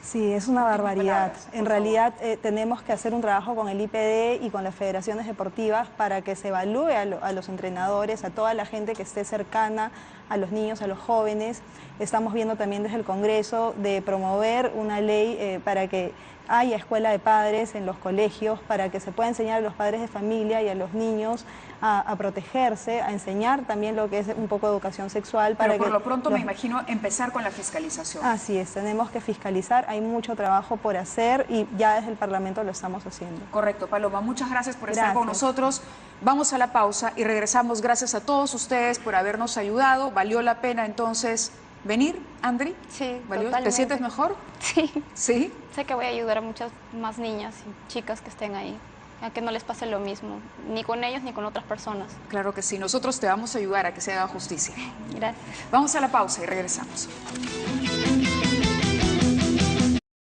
Sí, es una barbaridad. En realidad tenemos que hacer un trabajo con el IPD y con las federaciones deportivas para que se evalúe a los entrenadores, a toda la gente que esté cercana a los niños, a los jóvenes. Estamos viendo también desde el Congreso de promover una ley para que haya escuela de padres en los colegios, para que se pueda enseñar a los padres de familia y a los niños a protegerse, a enseñar también lo que es un poco de educación sexual. Pero por lo pronto me imagino empezar con la fiscalización. Así es, tenemos que fiscalizar, hay mucho trabajo por hacer y ya desde el Parlamento lo estamos haciendo. Correcto, Paloma, muchas gracias por estar con nosotros. Vamos a la pausa y regresamos. Gracias a todos ustedes por habernos ayudado. ¿Valió la pena entonces venir, Andri? Sí, totalmente. ¿Te sientes mejor? Sí. ¿Sí? Sé que voy a ayudar a muchas más niñas y chicas que estén ahí, a que no les pase lo mismo, ni con ellos ni con otras personas. Claro que sí, nosotros te vamos a ayudar a que se haga justicia. Gracias. Vamos a la pausa y regresamos.